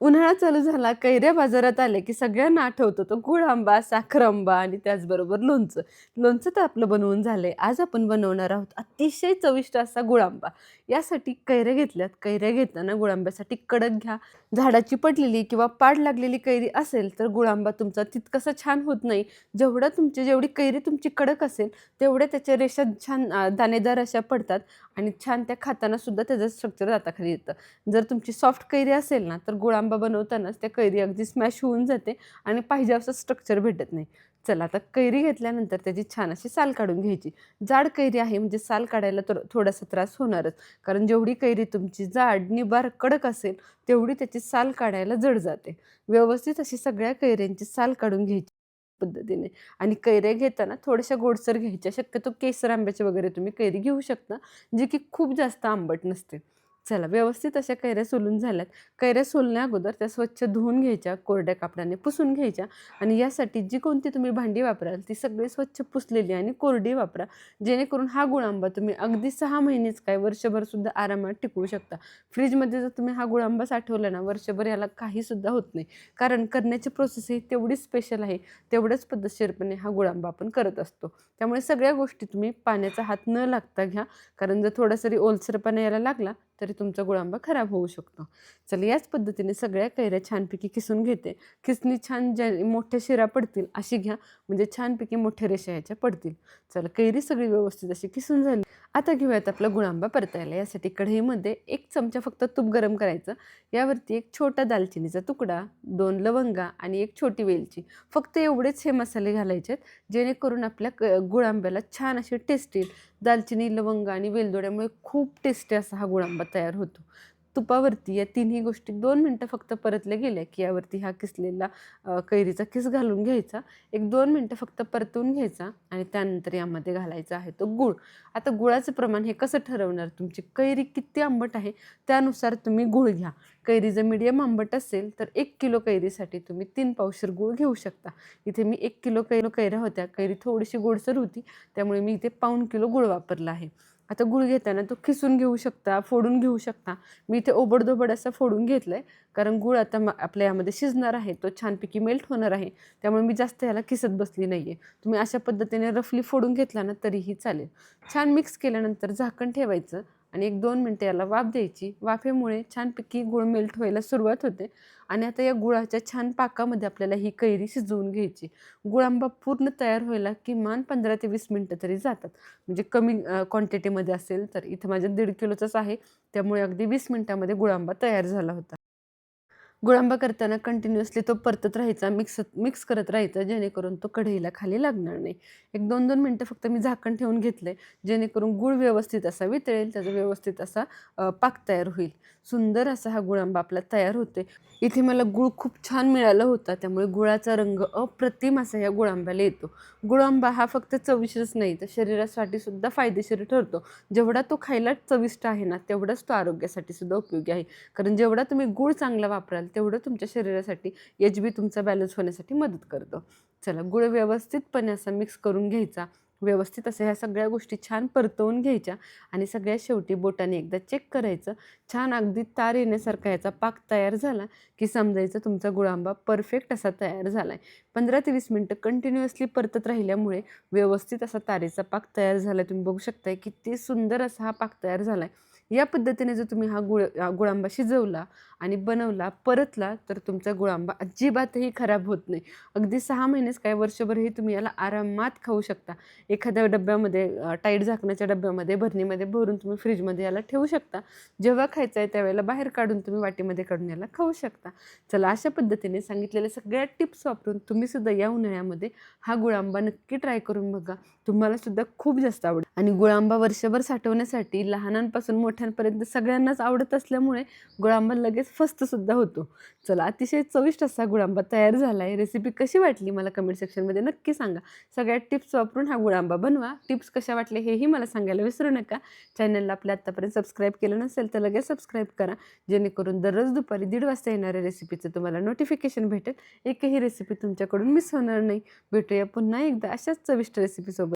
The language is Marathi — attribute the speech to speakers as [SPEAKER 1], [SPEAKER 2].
[SPEAKER 1] उन्हाळा चालू झाला, कैऱ्या बाजारात आल्या, की सगळ्यांना आठवतो तो गूळ आंबा, साखर आंबा आणि त्याचबरोबर लोणचं. लोणचं तर आपलं बनवून झालंय. आज आपण बनवणार आहोत अतिशय चविष्ट असा गूळ आंबा. यासाठी कैऱ्या घेतल्यात. कैऱ्या घेताना गूळ आंब्यासाठी कडक घ्या. झाडाची पडलेली किंवा पाड लागलेली कैरी असेल, तर गूळ आंबा तुमचा तितकासा छान होत नाही. जेवढी कैरी तुमची कडक असेल, तेवढ्या त्याच्या रेषा छान दाणेदार अशा पडतात आणि छान त्या खाताना सुद्धा त्याचं स्ट्रक्चर दाताखाली येतं. जर तुमची सॉफ्ट कैरी असेल ना, तर गूळ आंबा बनवतानाच त्या कैरी अगदी स्मॅश होऊन जाते आणि पाहिजे असं स्ट्रक्चर भेटत नाही. चला आता कैरी घेतल्यानंतर त्याची छान अशी साल काढून घ्यायची. जाड कैरी आहे म्हणजे साल काढायला तर थोडासा त्रास होणारच. कारण जेवढी कैरी तुमची जाड, निबार, कडक असेल, तेवढी त्याची साल काढायला जड जाते. व्यवस्थित अशी सगळ्या कैऱ्यांची साल काढून घ्यायची पद्धतीने आणि कैऱ्या घेताना थोड्याशा गोडसर घ्यायच्या. शक्यतो केसर आंब्याची वगैरे तुम्ही कैरी घेऊ शकता, जी की खूप जास्त आंबट नसते. चला व्यवस्थित अशा कैऱ्या सोलून झाल्यात. कैऱ्या सोलण्या अगोदर त्या स्वच्छ धुवून घ्यायच्या, कोरड्या कापडाने पुसून घ्यायच्या आणि यासाठी जी कोणती तुम्ही भांडी वापराल ती सगळी स्वच्छ पुसलेली आणि कोरडी वापरा. जेणेकरून हा गूळ आंबा तुम्ही अगदी 6 महिनेच काय वर्षभर सुद्धा आरामात टिकवू शकता. फ्रिजमध्ये जर तुम्ही हा गूळ आंबा साठवला ना, वर्षभर याला काही सुद्धा होत नाही. कारण करण्याची प्रोसेस ही तेवढीच स्पेशल आहे. तेवढंच पद्धतशीरपणे हा गूळ आंबा आपण करत असतो. त्यामुळे सगळ्या गोष्टी तुम्ही पाण्याचा हात न लागता घ्या. कारण जर थोडासा जरी ओलसरपणा यायला लागला तरी तुमचा गूळ आंबा खराब होऊ शकतो. चला याच पद्धतीने सगळ्या कैऱ्या छानपैकी किसून घेते. खिसणी छान ज्या मोठ्या शिरा पडतील अशी घ्या, म्हणजे छानपैकी मोठ्या रेषा ह्याच्या पडतील. चला कैरी सगळी व्यवस्थित अशी किसून झाली. आता घेऊयात आपला गूळ आंबा परतायला. यासाठी कढईमध्ये 1 चमचा फक्त तूप गरम करायचं. यावरती 1 छोटा दालचिनीचा तुकडा, 2 लवंगा आणि 1 छोटी वेलची. फक्त एवढेच हे मसाले घालायचे आहेत, जेणेकरून आपल्या गूळ आंब्याला छान अशी टेस्ट येईल. दालचिनी, लवंग आणि वेलदोड्यामुळे खूप टेस्टी असा हा गूळ आंबा तयार होतो. तुपावरती या तिन्ही गोष्टी 2 मिनिटं फक्त परतल्या गेल्या, की यावरती हा किसलेला कैरीचा किस घालून घ्यायचा. 1-2 मिनिटं फक्त परतवून घ्यायचा आणि त्यानंतर यामध्ये घालायचा आहे तो गूळ. आता गुळाचं प्रमाण हे कसं ठरवणार? तुमची कैरी किती आंबट आहे, त्यानुसार तुम्ही गूळ घ्या. कैरी जर मीडियम आंबट असेल, तर 1 किलो कैरीसाठी तुम्ही 3 पावशेर गूळ घेऊ शकता. इथे मी 1 किलो कैऱ्या होत्या. कैरी थोडीशी गोडसर होती, त्यामुळे मी इथे पाऊण किलो गूळ वापरला आहे. आता गूळ घेताना तो खिसून घेऊ शकता, फोडून घेऊ शकता. मी इथे ओबडधोबड असा फोडून घेतलाय, कारण गूळ आता आपल्या यामध्ये शिजणार आहे, तो छानपैकी मेल्ट होणार आहे. त्यामुळे मी जास्त याला किसत बसली नाहीये. तुम्ही अशा पद्धतीने रफली फोडून घेतला ना तरीही चालेल. छान मिक्स केल्यानंतर झाकण ठेवायचं आणि 1-2 मिनिटं याला वाफ द्यायची. वाफेमुळे छानपैकी गूळ मेल्ट व्हायला सुरुवात होते आणि आता या गुळाच्या छान पाकामध्ये आपल्याला ही कैरी शिजवून घ्यायची. गूळ आंबा पूर्ण तयार व्हायला किमान 15 ते 20 मिनिटं तरी जातात. म्हणजे कमी क्वांटिटीमध्ये असेल तर. इथं माझ्या 1.5 किलोचाच आहे, त्यामुळे अगदी 20 मिनिटामध्ये गूळ आंबा तयार झाला होता. गूळ आंबा करताना कंटिन्युअसली तो परतत राहायचा, मिक्स करत राहायचं, जेणेकरून तो कढईला खाली लागणार नाही. 1-2 मिनिटं फक्त मी झाकण ठेवून घेतलंय, जेणेकरून गूळ व्यवस्थित असा वितळेल, त्याचा व्यवस्थित असा पाक तयार होईल. सुंदर असा हा गूळ आंबा आपला तयार होतोय. इथे मला गूळ खूप छान मिळाला होता, त्यामुळे गुळाचा रंग अप्रतिम असा या गूळ आंब्याला येतो. गूळ आंबा हा फक्त चविष्टच नाही, तर शरीरासाठी सुद्धा फायदेशीर ठरतो. जेवढा तो खायला चविष्ट आहे ना, तेवढाच तो आरोग्यासाठी सुद्धा उपयोगी आहे. कारण जेवढा तुम्ही गूळ चांगला वापराल, तेवढं तुमच्या शरीरासाठी एच-बी तुमचा बॅलन्स होण्यासाठी मदत करतं. चला गूळ व्यवस्थितपणे असा मिक्स करून घ्यायचा. व्यवस्थित अशा ह्या सगळ्या गोष्टी छान परतवून घ्यायच्या आणि सगळ्यात शेवटी बोटाने एकदा चेक करायचं. छान अगदी तार येण्यासारखा याचा पाक तयार झाला, की समजायचं तुमचा गूळ आंबा परफेक्ट असा तयार झाला आहे. 15 ते 20 मिनिटं कंटिन्युअसली परतत राहिल्यामुळे व्यवस्थित असा तारेचा पाक तयार झाला तुम्ही बघू शकताय. किती सुंदर असा हा पाक तयार झाला या पद्धतीने जर तुम्ही हा गूळ आंबा शिजवला आणि बनवला, परतला, तर तुमचा गूळ आंबा अजिबातही खराब होत नाही. अगदी 6 महिनेच काय वर्षभरही तुम्ही याला आरामात खाऊ शकता. एखाद्या डब्यामध्ये टाईट झाकणाच्या डब्यामध्ये, भरणीमध्ये भरून तुम्ही फ्रिजमध्ये याला ठेवू शकता. जेव्हा खायचं आहे त्यावेळेला बाहेर काढून तुम्ही वाटीमध्ये काढून याला खाऊ शकता. चला अशा पद्धतीने सांगितलेल्या सगळ्या टिप्स वापरून तुम्ही सुद्धा या उन्हाळ्यामध्ये हा गूळ आंबा नक्की ट्राय करून बघा. तुम्हाला सुद्धा खूप जास्त आवडेल आणि गूळ आंबा वर्षभर साठवण्यासाठी लहानांपासून मोठ्यांपर्यंत सगळ्यांनाच आवडत असल्यामुळे गूळ आंबा लगेच फस्त सुद्धा होतो. चला अतिशय चविष्ट असा गूळ आंबा तयार झाला आहे. रेसिपी कशी वाटली मला कमेंट सेक्शनमध्ये नक्की सांगा. सगळ्या टिप्स वापरून हा गूळ आंबा बनवा. टिप्स कशा वाटल्या हेही मला सांगायला विसरू नका. चॅनलला आपल्या आत्तापर्यंत सबस्क्राईब केलं नसेल तर लगेच सबस्क्राईब करा, जेणेकरून दररोज दुपारी 1:30 वाजता येणाऱ्या रेसिपीचं तुम्हाला नोटिफिकेशन भेटेल. एकही रेसिपी तुमच्याकडून मिस होणार नाही. भेटूया पुन्हा एकदा अशाच चविष्ट रेसिपीसोबत.